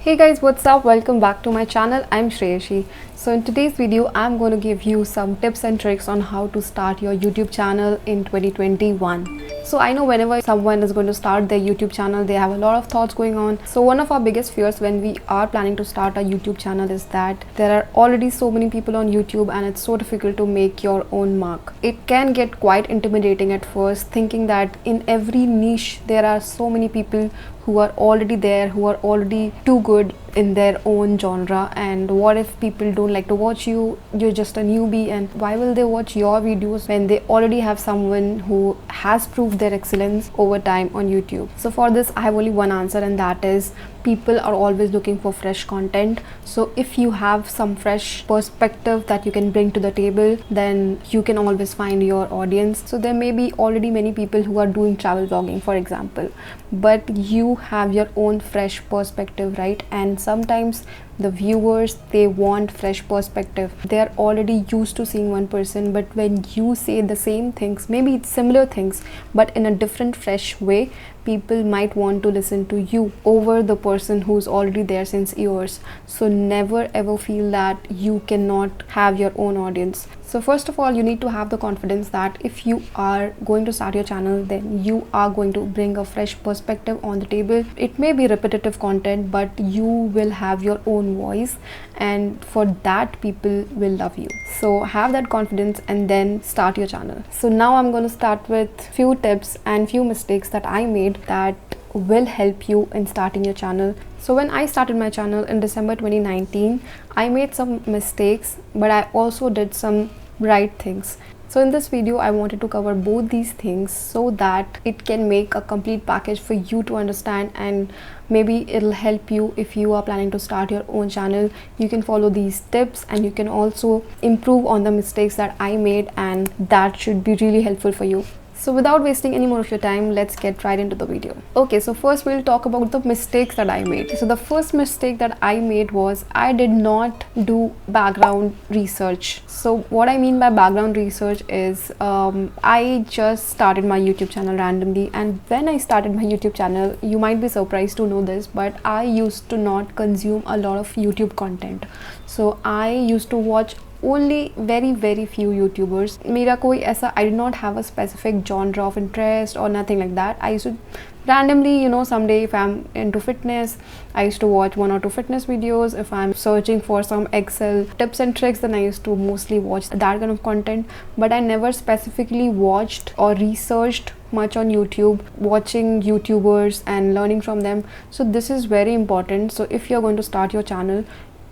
Hey guys, what's up? Welcome back to my channel. I'm Shreyashi. So in today's video, I'm going to give you some tips and tricks on how to start your YouTube channel in 2021. So I know whenever someone is going to start their YouTube channel, they have a lot of thoughts going on. So one of our biggest fears when we are planning to start a YouTube channel is that there are already so many people on YouTube and it's so difficult to make your own mark. It can get quite intimidating at first, thinking that in every niche there are so many people who are already there, who are already too good in their own genre, and what if people don't like to watch you, you're just a newbie, and why will they watch your videos when they already have someone who has proved their excellence over time on YouTube? So for this I have only one answer, and that is people are always looking for fresh content. So if you have some fresh perspective that you can bring to the table, then you can always find your audience. So there may be already many people who are doing travel vlogging, for example, but you have your own fresh perspective, right? And sometimes the viewers, they want fresh perspective. They are already used to seeing one person, but when you say the same things, maybe it's similar things but in a different fresh way, people might want to listen to you over the person who's already there since years. So never ever feel that you cannot have your own audience. So first of all, you need to have the confidence that if you are going to start your channel, then you are going to bring a fresh perspective on the table. It may be repetitive content, but you will have your own voice, and for that people will love you. So have that confidence and then start your channel. So now I'm going to start with few tips and few mistakes that I made that will help you in starting your channel. So when I started my channel in December 2019, I made some mistakes, but I also did some right things. So in this video, I wanted to cover both these things so that it can make a complete package for you to understand, and maybe it'll help you if you are planning to start your own channel. You can follow these tips and you can also improve on the mistakes that I made, and that should be really helpful for you. So without wasting any more of your time, let's get right into the video. Okay, so first we'll talk about the mistakes that I made. So the first mistake that I made was I did not do background research. So what I mean by background research is I just started my YouTube channel randomly, and when I started my YouTube channel, you might be surprised to know this, but I used to not consume a lot of YouTube content. So I used to watch only very few YouTubers. मेरा कोई ऐसा, I did not have a specific genre of interest or nothing like that. I used to randomly, someday if I'm into fitness, I used to watch 1 or 2 fitness videos. If I'm searching for some Excel tips and tricks, then I used to mostly watch that kind of content, but I never specifically watched or researched much on YouTube, watching YouTubers and learning from them. So this is very important. So if you're going to start your channel,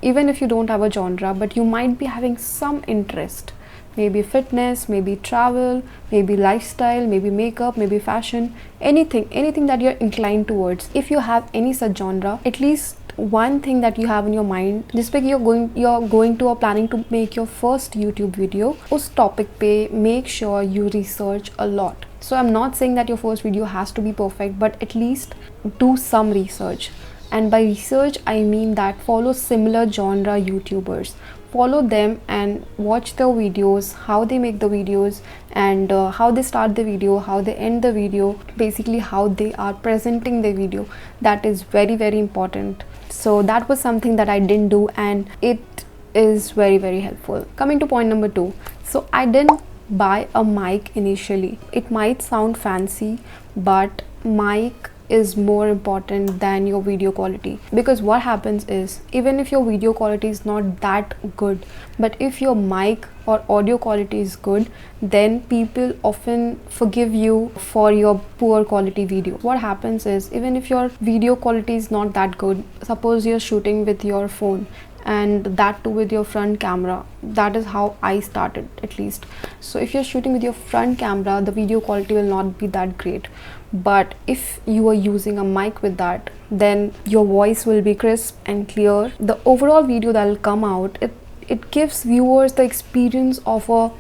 even if you don't have a genre, but you might be having some interest, maybe fitness, maybe travel, maybe lifestyle, maybe makeup, maybe fashion, anything that you're inclined towards. If you have any such genre, at least one thing that you have in your mind, just like you're going to or planning to make your first YouTube video, उस topic पे make sure you research a lot. So I'm not saying that your first video has to be perfect, but at least do some research. And by research, I mean that follow similar genre YouTubers. Follow them and watch their videos, how they make the videos, and how they start the video, how they end the video, basically how they are presenting the video. That is very important. So that was something that I didn't do, and it is very helpful. Coming to point number 2. So I didn't buy a mic initially. It might sound fancy, but mic is more important than your video quality, because what happens is, even if your video quality is not that good, but if your mic or audio quality is good, then people often forgive you for your poor quality video. What happens is, even if your video quality is not that good, suppose you're shooting with your phone, and that too with your front camera. That is how I started, at least. So if you're shooting with your front camera, the video quality will not be that great, but if you are using a mic with that, then your voice will be crisp and clear. The overall video that will come out, it gives viewers the experience of a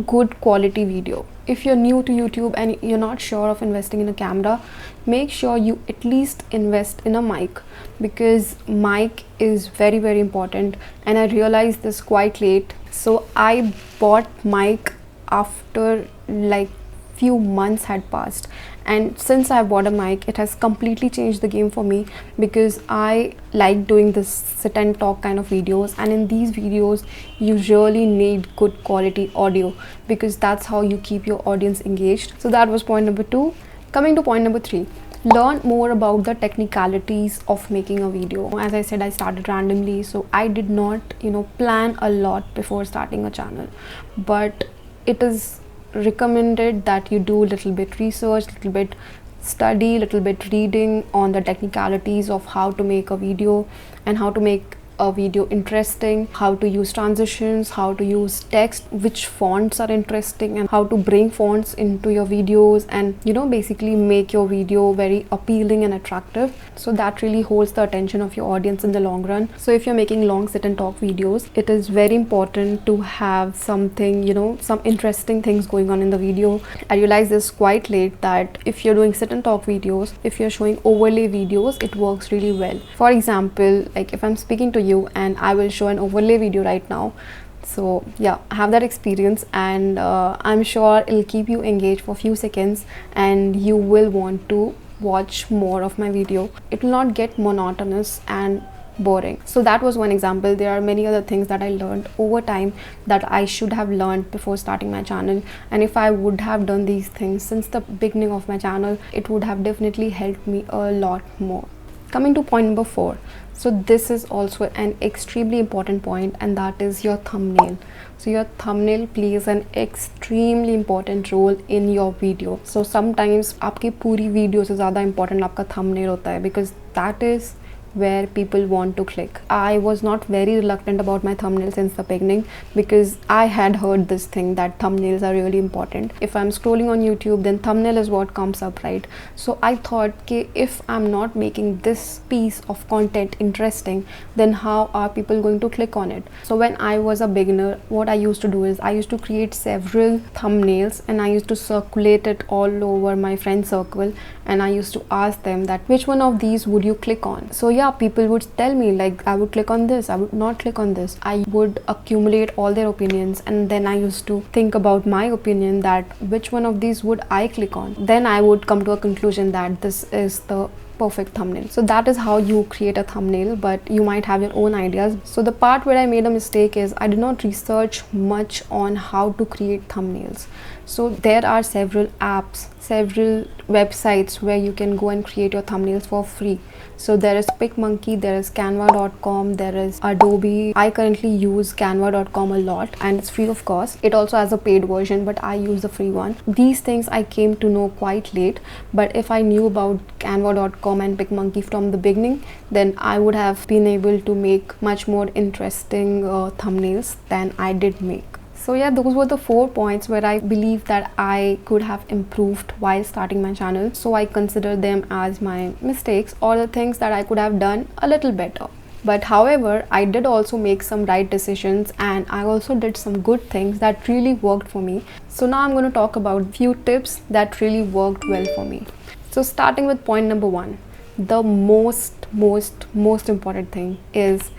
good quality video. If you're new to YouTube and you're not sure of investing in a camera, make sure you at least invest in a mic, because mic is very important, and I realized this quite late. So I bought mic after like few months had passed, And since I bought a mic, it has completely changed the game for me, because I like doing this sit and talk kind of videos, and in these videos you really need good quality audio, because that's how you keep your audience engaged. So that was point number 2. Coming to point number 3, learn more about the technicalities of making a video. As I said, I started randomly, so I did not plan a lot before starting a channel, but it is recommended that you do a little bit research, little bit study, little bit reading on the technicalities of how to make a video and how to make a video interesting, how to use transitions, how to use text, which fonts are interesting, and how to bring fonts into your videos, and basically make your video very appealing and attractive. So that really holds the attention of your audience in the long run. So if you're making long sit and talk videos, it is very important to have something, some interesting things going on in the video. I realized this quite late, that if you're doing sit and talk videos, if you're showing overlay videos, it works really well. For example, like if I'm speaking to you and I will show an overlay video right now, so yeah, I have that experience, and I'm sure it'll keep you engaged for a few seconds and you will want to watch more of my video. It will not get monotonous and boring. So that was one example. There are many other things that I learned over time that I should have learned before starting my channel, and if I would have done these things since the beginning of my channel, it would have definitely helped me a lot more. Coming to point number 4, so this is also an extremely important point, and that is your thumbnail. So your thumbnail plays an extremely important role in your video. So sometimes आपकी पूरी video से ज़्यादा important आपका thumbnail होता है, because that is where people want to click. I was not very reluctant about my thumbnail since the beginning, because I had heard this thing that thumbnails are really important. If I'm scrolling on YouTube, then thumbnail is what comes up, right? So I thought, okay, if I'm not making this piece of content interesting, then how are people going to click on it? So when I was a beginner, what I used to do is I used to create several thumbnails and I used to circulate it all over my friend circle, and I used to ask them that which one of these would you click on. So yeah, people would tell me like I would click on this, I would not click on this. I would accumulate all their opinions, and then I used to think about my opinion, that which one of these would I click on. Then I would come to a conclusion that this is the perfect thumbnail. So that is how you create a thumbnail, but you might have your own ideas. So the part where I made a mistake is I did not research much on how to create thumbnails. So there are several apps, several websites where you can go and create your thumbnails for free. So there is PicMonkey, there is canva.com, there is Adobe. I currently use canva.com a lot, and it's free of course. It also has a paid version, but I use the free one. These things I came to know quite late, but if I knew about canva.com and PicMonkey from the beginning, then I would have been able to make much more interesting thumbnails than I did make. So yeah, those were the 4 points where I believe that I could have improved while starting my channel. So I consider them as my mistakes, or the things that I could have done a little better. But however, I did also make some right decisions, and I also did some good things that really worked for me. So now I'm going to talk about few tips that really worked well for me. So starting with point number 1, the most important thing is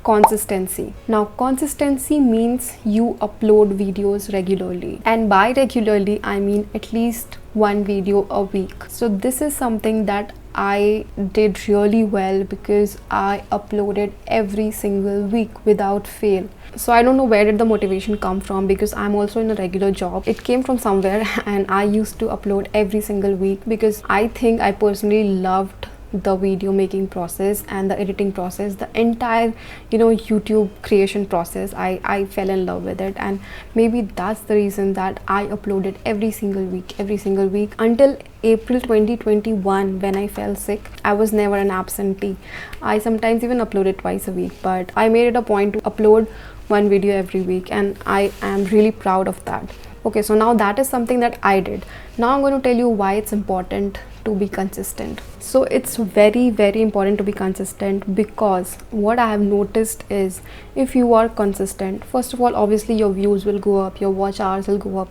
consistency. Now consistency means you upload videos regularly, and by regularly I mean at least one video a week. So this is something that I did really well, because I uploaded every single week without fail. So I don't know where did the motivation come from, because I'm also in a regular job. It came from somewhere, and I used to upload every single week because I think I personally loved the video making process and the editing process, the entire YouTube creation process. I fell in love with it, and maybe that's the reason that I uploaded every single week until April 2021, when I fell sick. I was never an absentee. I sometimes even uploaded twice a week, but I made it a point to upload one video every week, and I am really proud of that. Okay, so now that is something that I did. Now I'm going to tell you why it's important to be consistent. So it's very important to be consistent, because what I have noticed is if you are consistent, first of all, obviously your views will go up, your watch hours will go up,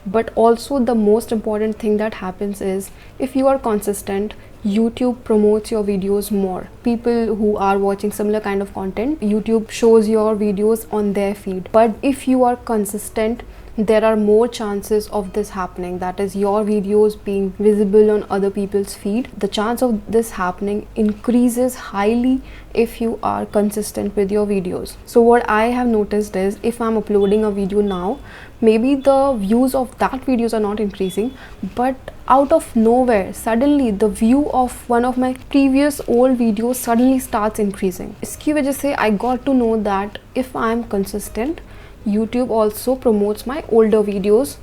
but also the most important thing that happens is if you are consistent, YouTube promotes your videos more. People who are watching similar kind of content, YouTube shows your videos on their feed. But if you are consistent, there are more chances of this happening, that is your videos being visible on other people's feed. The chance of this happening increases highly if you are consistent with your videos. So what I have noticed is, if I'm uploading a video now, maybe the views of that videos are not increasing, but out of nowhere suddenly the view of one of my previous old videos suddenly starts increasing. इसकी वजह से I got to know that if I'm consistent, YouTube also promotes my older videos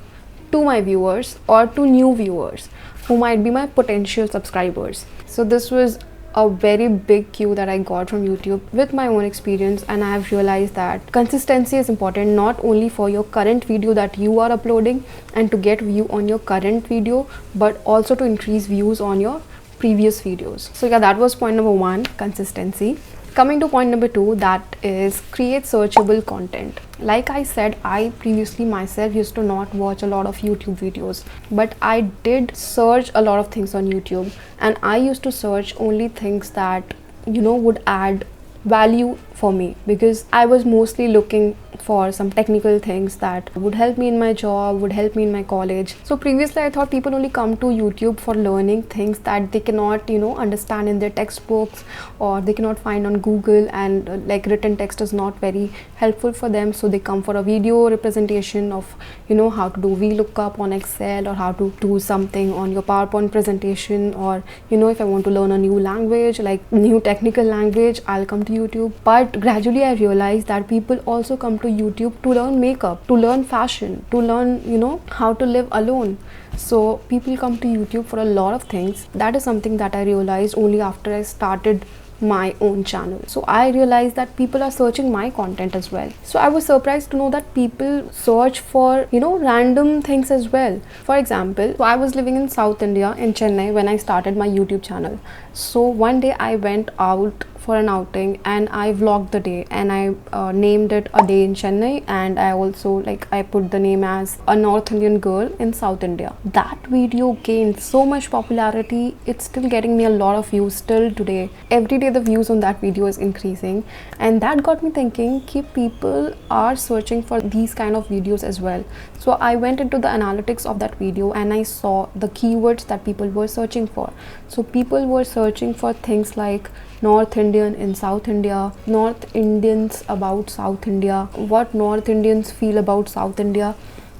to my viewers or to new viewers who might be my potential subscribers. So this was a very big cue that I got from YouTube with my own experience, and I have realized that consistency is important, not only for your current video that you are uploading and to get view on your current video, but also to increase views on your previous videos. So yeah, that was point number 1, consistency. Coming to point number 2, that is create searchable content. Like I said, I previously myself used to not watch a lot of YouTube videos, but I did search a lot of things on YouTube, and I used to search only things that, you know, would add value for me, because I was mostly looking for some technical things that would help me in my job, would help me in my college. So previously I thought people only come to YouTube for learning things that they cannot, you know, understand in their textbooks, or they cannot find on Google, and like written text is not very helpful for them, so they come for a video representation of, you know, how to do VLOOKUP on Excel, or how to do something on your PowerPoint presentation, or, you know, if I want to learn a new language, like new technical language, I'll come to YouTube. But gradually I realized that people also come to YouTube to learn makeup, to learn fashion, to learn, you know, how to live alone. So people come to YouTube for a lot of things. That is something that I realized only after I started my own channel. So I realized that people are searching my content as well. So I was surprised to know that people search for, you know, random things as well. For example, so I was living in South India in Chennai when I started my YouTube channel. So one day I went out for an outing and I vlogged the day, and I named it A Day in Chennai, and I also I put the name as a North Indian girl in South India. That video gained so much popularity. It's still getting me a lot of views still today. Every day the views on that video is increasing, and that got me thinking people are searching for these kind of videos as well. So I went into the analytics of that video and I saw the keywords that people were searching for. So people were searching for things like North Indian in South India, North Indians about South India, what North Indians feel about South India,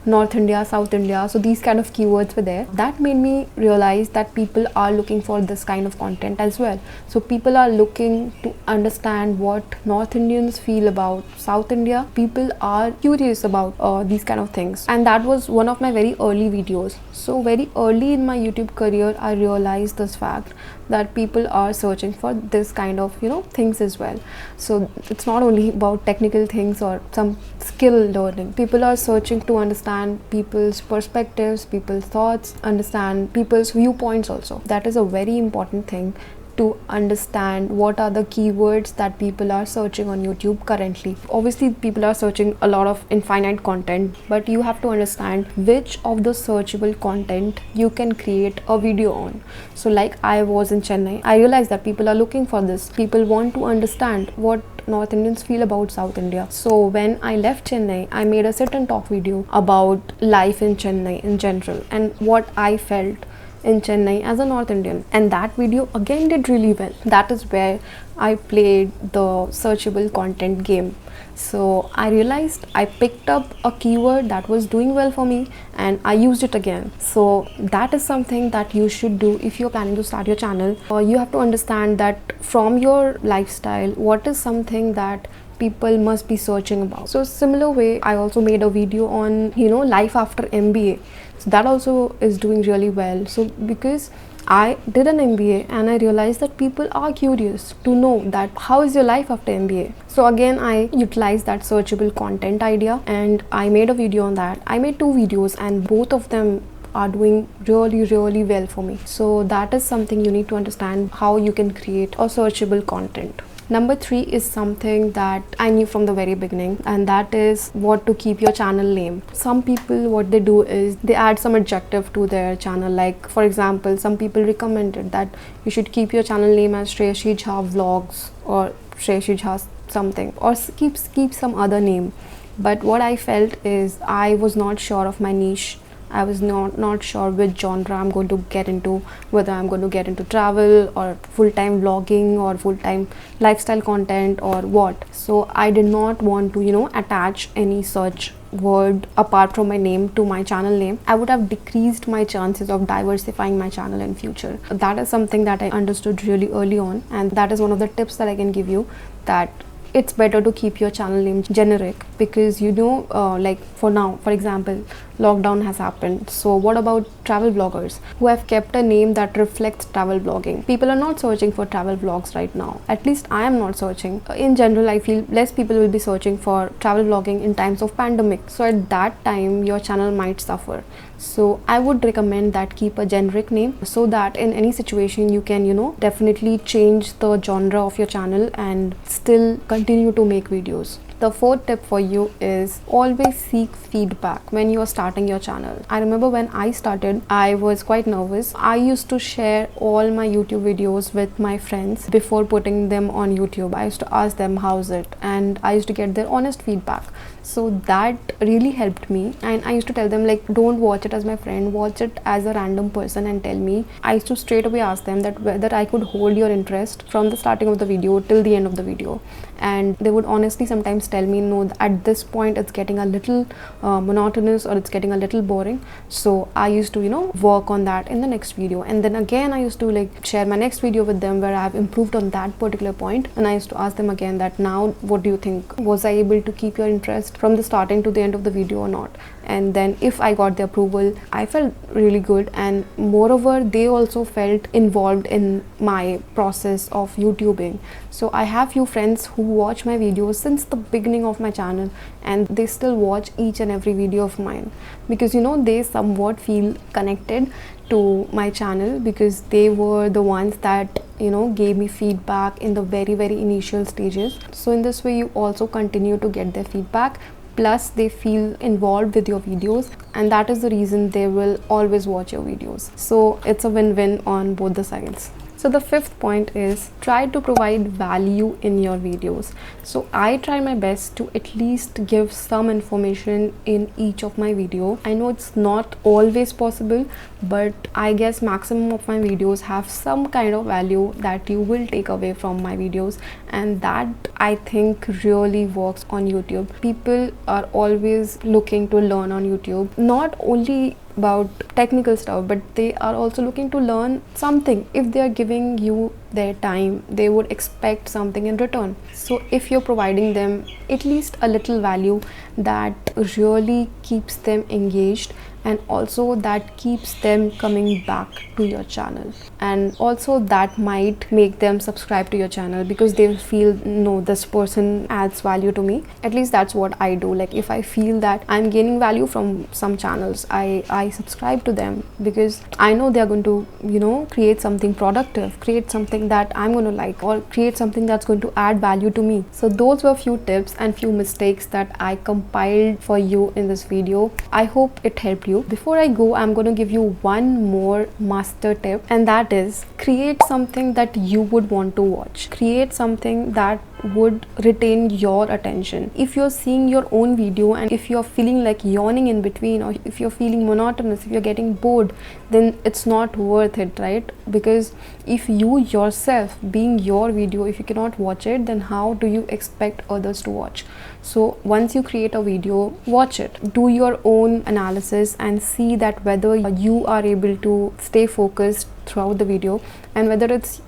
North India, South India. So these kind of keywords were there. That made me realize that people are looking for this kind of content as well. So people are looking to understand what North Indians feel about South India. People are curious about these kind of things, and that was one of my very early videos. So very early in my YouTube career, I realized this fact that people are searching for this kind of, you know, things as well. So it's not only about technical things or some skill learning. People are searching to understand people's perspectives, people's thoughts, understand people's viewpoints also. That is a very important thing, to understand what are the keywords that people are searching on YouTube currently. Obviously people are searching a lot of infinite content, but you have to understand which of the searchable content you can create a video on. So like I was in Chennai, I realized that people are looking for this. People want to understand what North Indians feel about South India. So when I left Chennai, I made a sit and talk video about life in Chennai in general and what I felt in Chennai as a North Indian, and that video again did really well. That is where I played the searchable content game. So I realized I picked up a keyword that was doing well for me and I used it again. So that is something that you should do if you're planning to start your channel. You have to understand that from your lifestyle, what is something that people must be searching about. So similar way, I also made a video on, you know, life after MBA. So that also is doing really well. So because I did an MBA and I realized that people are curious to know that how is your life after MBA. So again, I utilized that searchable content idea and I made a video on that. I made 2 videos and both of them are doing really well for me. So that is something you need to understand, how you can create a searchable content. Number 3 is something that I knew from the very beginning, and that is what to keep your channel name. Some people, what they do is they add some adjective to their channel. Like for example, some people recommended that you should keep your channel name as Shreyashijhawork or Shreyashijhawork something, or keep some other name. But what I felt is I was not sure of my niche. I was not sure which genre I'm going to get into, whether I'm going to get into travel or full-time vlogging or full-time lifestyle content or what. So I did not want to, attach any such word apart from my name to my channel name. I would have decreased my chances of diversifying my channel in future. That is something that I understood really early on, and that is one of the tips that I can give you, that it's better to keep your channel name generic, because like for now, for example, lockdown has happened. So what about travel bloggers who have kept a name that reflects travel blogging? People are not searching for travel vlogs right now. At least I am not searching. In general, I feel less people will be searching for travel blogging in times of pandemic. So at that time, your channel might suffer. So I would recommend that keep a generic name, so that in any situation you can, definitely change the genre of your channel and still continue to make videos. The fourth tip for you is always seek feedback when you are starting your channel. I remember when I started, I was quite nervous. I used to share all my YouTube videos with my friends before putting them on YouTube. I used to ask them how's it, and I used to get their honest feedback. So that really helped me, and I used to tell them, like, don't watch it as my friend, watch it as a random person and tell me. I used to straight away ask them that whether I could hold your interest from the starting of the video till the end of the video, and they would honestly sometimes tell me, no, at this point it's getting a little monotonous, or it's getting a little boring. So I used to work on that in the next video, and then again I used to like share my next video with them where I have improved on that particular point, and I used to ask them again that now what do you think, was I able to keep your interest from the starting to the end of the video or not? And then if I got the approval, I felt really good, and moreover they also felt involved in my process of YouTubing. So I have few friends who watch my videos since the beginning of my channel, and they still watch each and every video of mine, because they somewhat feel connected to my channel, because they were the ones that gave me feedback in the very initial stages. So in this way you also continue to get their feedback, plus they feel involved with your videos, and that is the reason they will always watch your videos. So it's a win-win on both the sides. So the fifth point is try to provide value in your videos. So I try my best to at least give some information in each of my video. I know it's not always possible, but I guess maximum of my videos have some kind of value that you will take away from my videos, and that I think really works on YouTube. People are always looking to learn on YouTube, not only about technical stuff, but they are also looking to learn something. If they are giving you their time, they would expect something in return. So if you're providing them at least a little value, that really keeps them engaged, and also that keeps them coming back to your channel, and also that might make them subscribe to your channel, because they will feel, no, this person adds value to me. At least that's what I do. Like if I feel that I'm gaining value from some channels, I subscribe to them, because I know they're going to create something productive, create something that I'm going to like, or create something that's going to add value to me. So those were few tips and few mistakes that I compiled for you in this video. I hope it helped you. Before I go, I'm going to give you one more master tip, and that is create something that you would want to watch. Create something that would retain your attention. If you're seeing your own video and if you're feeling like yawning in between, or if you're feeling monotonous, if you're getting bored, then it's not worth it, right? Because if you yourself, being your video, if you cannot watch it, then how do you expect others to watch? So once you create a video, watch it, do your own analysis and see that whether you are able to stay focused throughout the video and whether it's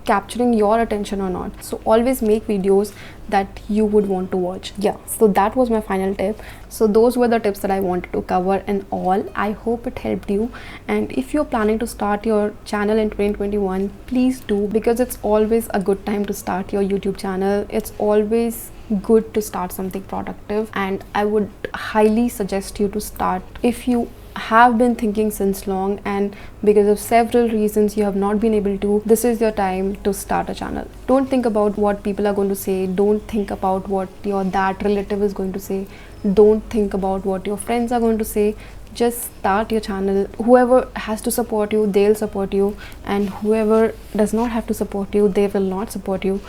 capturing your attention or not. So always make videos that you would want to watch. Yeah, so that was my final tip. So those were the tips that I wanted to cover in all. I hope it helped you, and if you're planning to start your channel in 2021, please do, because it's always a good time to start your YouTube channel. It's always good to start something productive, and I would highly suggest you to start. If you have been thinking since long and because of several reasons you have not been able to, this is your time to start a channel. Don't think about what people are going to say. Don't think about what that relative is going to say. Don't think about what your friends are going to say. Just start your channel. Whoever has to support you, they'll support you, and whoever does not have to support you, they will not support you.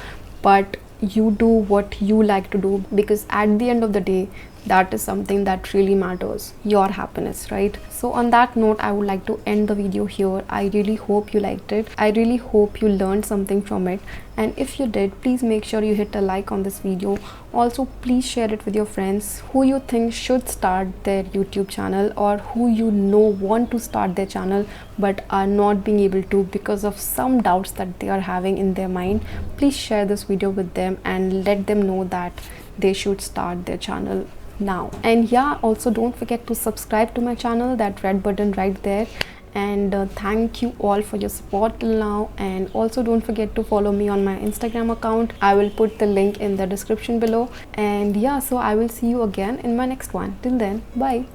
But you do what you like to do, because at the end of the day, that is something that really matters, your happiness, right? So on that note, I would like to end the video here. I really hope you liked it. I really hope you learned something from it, and if you did, please make sure you hit a like on this video. Also, please share it with your friends who you think should start their YouTube channel, or who you know want to start their channel but are not being able to because of some doubts that they are having in their mind. Please share this video with them and let them know that they should start their channel now. And yeah, also don't forget to subscribe to my channel, that red button right there. And thank you all for your support till now, and also don't forget to follow me on my Instagram account. I will put the link in the description below. And yeah, so I will see you again in my next one. Till then, bye.